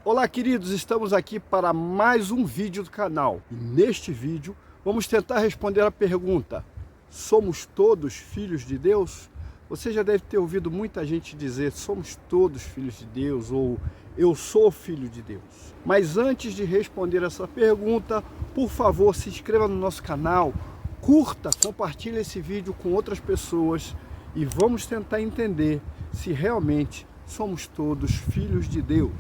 Olá, queridos, estamos aqui para mais um vídeo do canal. E neste vídeo vamos tentar responder a pergunta: somos todos filhos de Deus? Você já deve ter ouvido muita gente dizer somos todos filhos de Deus ou eu sou filho de Deus. Mas antes de responder essa pergunta, por favor, se inscreva no nosso canal, curta, compartilhe esse vídeo com outras pessoas e vamos tentar entender se realmente somos todos filhos de Deus.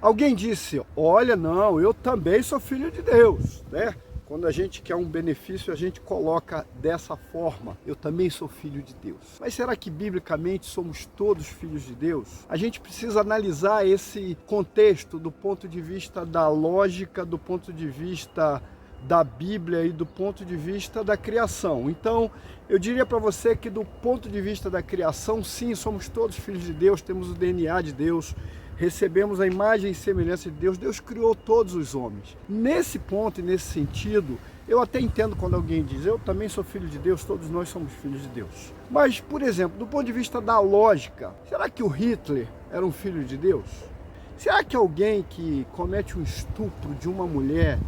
Alguém disse, olha, não, eu também sou filho de Deus, né? Quando a gente quer um benefício, a gente coloca dessa forma, eu também sou filho de Deus. Mas será que biblicamente somos todos filhos de Deus? A gente precisa analisar esse contexto do ponto de vista da lógica, do ponto de vista da Bíblia e do ponto de vista da criação. Então, eu diria para você que do ponto de vista da criação, sim, somos todos filhos de Deus, temos o DNA de Deus, recebemos a imagem e semelhança de Deus, Deus criou todos os homens. Nesse ponto e nesse sentido, eu até entendo quando alguém diz, eu também sou filho de Deus, todos nós somos filhos de Deus. Mas, por exemplo, do ponto de vista da lógica, será que o Hitler era um filho de Deus? Será que alguém que comete um estupro de uma mulher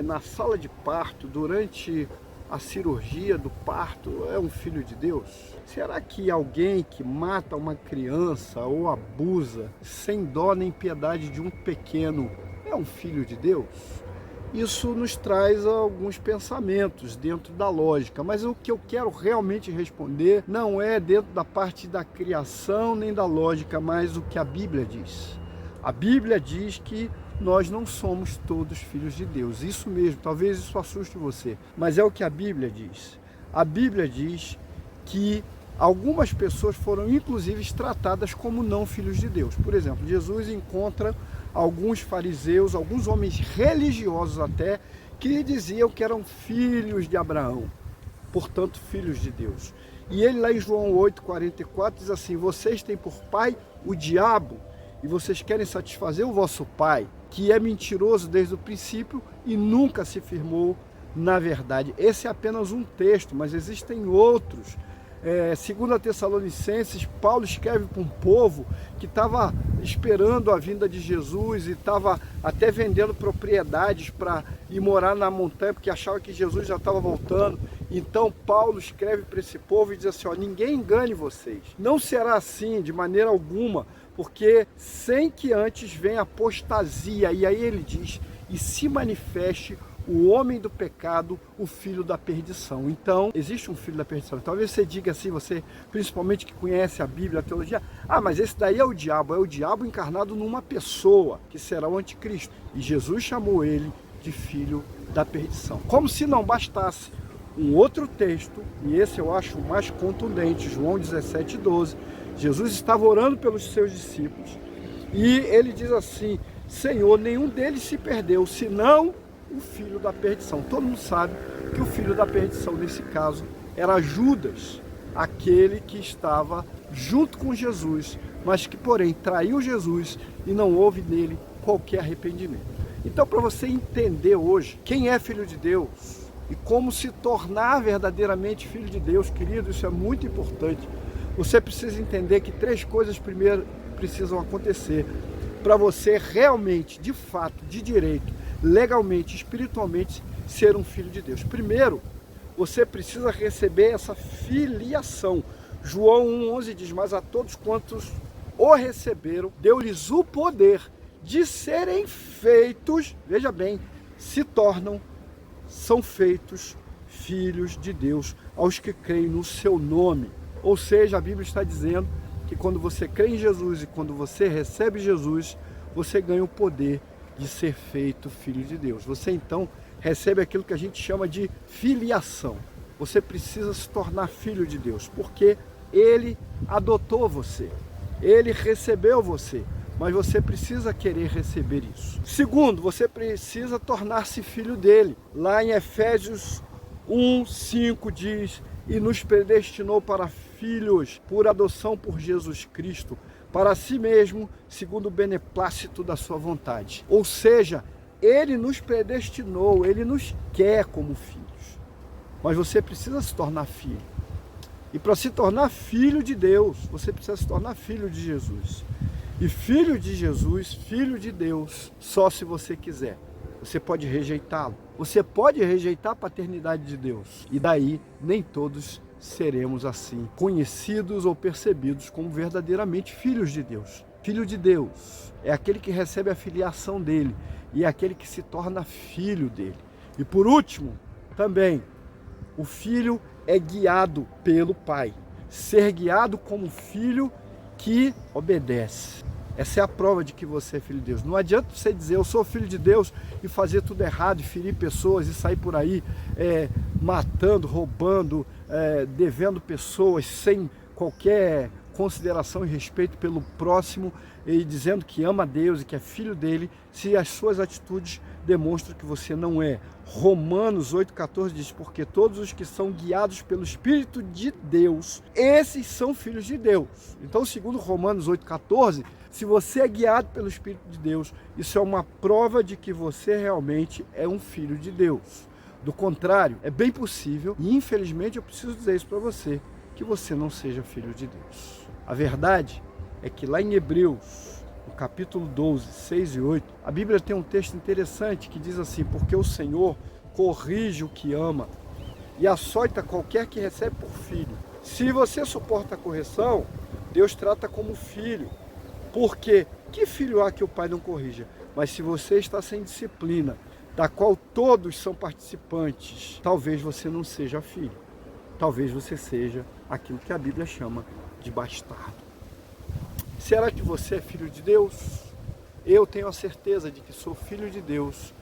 na sala de parto, durante a cirurgia do parto, é um filho de Deus? Será que alguém que mata uma criança ou abusa sem dó nem piedade de um pequeno é um filho de Deus? Isso nos traz alguns pensamentos dentro da lógica, mas o que eu quero realmente responder não é dentro da parte da criação nem da lógica, mas o que a Bíblia diz. A Bíblia diz que nós não somos todos filhos de Deus. Isso mesmo, talvez isso assuste você, mas é o que a Bíblia diz. A Bíblia diz que algumas pessoas foram inclusive tratadas como não filhos de Deus. Por exemplo, Jesus encontra alguns fariseus, alguns homens religiosos até, que diziam que eram filhos de Abraão, portanto filhos de Deus. E ele lá em João 8,44 diz assim, vocês têm por pai o diabo, e vocês querem satisfazer o vosso pai, que é mentiroso desde o princípio e nunca se firmou na verdade. Esse é apenas um texto, mas existem outros. Segundo a Tessalonicenses, Paulo escreve para um povo que estava esperando a vinda de Jesus e estava até vendendo propriedades para ir morar na montanha, porque achava que Jesus já estava voltando. Então Paulo escreve para esse povo e diz assim, ó, ninguém engane vocês. Não será assim de maneira alguma, porque sem que antes venha apostasia. E aí ele diz, e se manifeste o homem do pecado, o filho da perdição. Então, existe um filho da perdição. Talvez você diga assim, você principalmente que conhece a Bíblia, a teologia, mas esse daí é o diabo encarnado numa pessoa, que será o anticristo. E Jesus chamou ele de filho da perdição. Como se não bastasse, um outro texto, e esse eu acho mais contundente, João 17,12, Jesus estava orando pelos seus discípulos, e ele diz assim, Senhor, nenhum deles se perdeu, senão o filho da perdição. Todo mundo sabe que o filho da perdição, nesse caso, era Judas, aquele que estava junto com Jesus, mas que, porém, traiu Jesus e não houve nele qualquer arrependimento. Então, para você entender hoje quem é filho de Deus e como se tornar verdadeiramente filho de Deus, querido, isso é muito importante. Você precisa entender que três coisas primeiro precisam acontecer para você realmente, de fato, de direito, legalmente, espiritualmente, ser um filho de Deus. Primeiro, você precisa receber essa filiação. João 1,11 diz, mas a todos quantos o receberam, deu-lhes o poder de serem feitos, veja bem, são feitos filhos de Deus aos que creem no seu nome. Ou seja, a Bíblia está dizendo que quando você crê em Jesus e quando você recebe Jesus, você ganha o poder de ser feito filho de Deus. Você então recebe aquilo que a gente chama de filiação. Você precisa se tornar filho de Deus, porque Ele adotou você, Ele recebeu você, mas você precisa querer receber isso. Segundo, você precisa tornar-se filho dele. Lá em Efésios 1,5 diz, e nos predestinou para filhos por adoção por Jesus Cristo, para si mesmo, segundo o beneplácito da sua vontade. Ou seja, ele nos predestinou, ele nos quer como filhos. Mas você precisa se tornar filho. E para se tornar filho de Deus, você precisa se tornar filho de Jesus. E filho de Jesus, filho de Deus, só se você quiser. Você pode rejeitá-lo. Você pode rejeitar a paternidade de Deus. E daí, nem todos seremos assim, conhecidos ou percebidos como verdadeiramente filhos de Deus. Filho de Deus é aquele que recebe a filiação dele e é aquele que se torna filho dele. E por último, também, o filho é guiado pelo pai. Ser guiado como filho que obedece. Essa é a prova de que você é filho de Deus. Não adianta você dizer, eu sou filho de Deus, e fazer tudo errado, e ferir pessoas, e sair por aí matando, roubando, devendo pessoas, sem qualquer consideração e respeito pelo próximo, e dizendo que ama a Deus e que é filho dele, se as suas atitudes demonstram que você não é. Romanos 8,14 diz, porque todos os que são guiados pelo Espírito de Deus, esses são filhos de Deus. Então, segundo Romanos 8,14, se você é guiado pelo Espírito de Deus, isso é uma prova de que você realmente é um filho de Deus. Do contrário, é bem possível, e infelizmente eu preciso dizer isso para você, que você não seja filho de Deus. A verdade é que lá em Hebreus, no capítulo 12, 6 e 8, a Bíblia tem um texto interessante que diz assim, porque o Senhor corrige o que ama e açoita qualquer que recebe por filho. Se você suporta a correção, Deus trata como filho. Porque que filho há que o pai não corrija? Mas se você está sem disciplina, da qual todos são participantes, talvez você não seja filho. Talvez você seja aquilo que a Bíblia chama de bastardo. Será que você é filho de Deus? Eu tenho a certeza de que sou filho de Deus,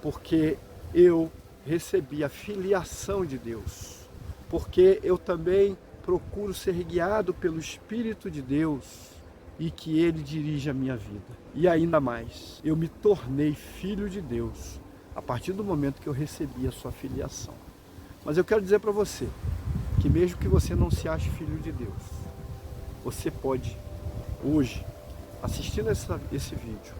porque eu recebi a filiação de Deus. Porque eu também procuro ser guiado pelo Espírito de Deus e que Ele dirige a minha vida. E ainda mais, eu me tornei filho de Deus a partir do momento que eu recebi a sua filiação. Mas eu quero dizer para você que mesmo que você não se ache filho de Deus, você pode hoje, assistindo esse vídeo,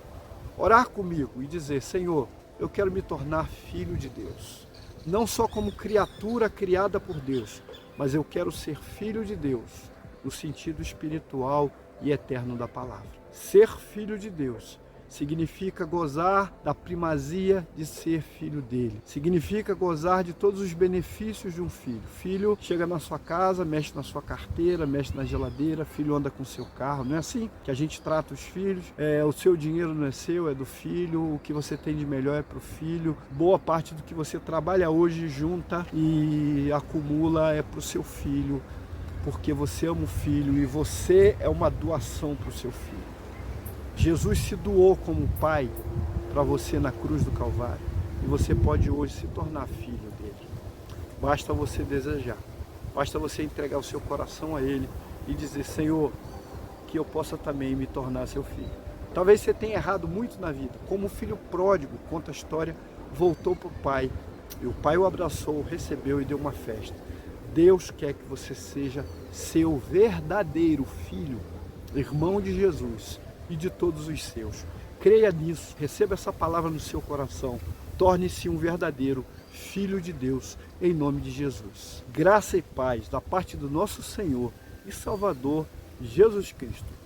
orar comigo e dizer, Senhor, eu quero me tornar filho de Deus. Não só como criatura criada por Deus, mas eu quero ser filho de Deus, no sentido espiritual e eterno da palavra. Ser filho de Deus significa gozar da primazia de ser filho dele. Significa gozar de todos os benefícios de um filho. Filho chega na sua casa, mexe na sua carteira, mexe na geladeira, filho anda com o seu carro. Não é assim que a gente trata os filhos? O seu dinheiro não é seu, é do filho. O que você tem de melhor é para o filho. Boa parte do que você trabalha hoje, junta e acumula é para o seu filho. Porque você ama o filho e você é uma doação para o seu filho. Jesus se doou como pai para você na cruz do Calvário. E você pode hoje se tornar filho dele. Basta você desejar. Basta você entregar o seu coração a ele e dizer, Senhor, que eu possa também me tornar seu filho. Talvez você tenha errado muito na vida. Como o filho pródigo, conta a história, voltou para o pai. E o pai o abraçou, o recebeu e deu uma festa. Deus quer que você seja seu verdadeiro filho, irmão de Jesus e de todos os seus. Creia nisso, receba essa palavra no seu coração, torne-se um verdadeiro filho de Deus, em nome de Jesus. Graça e paz da parte do nosso Senhor e Salvador Jesus Cristo.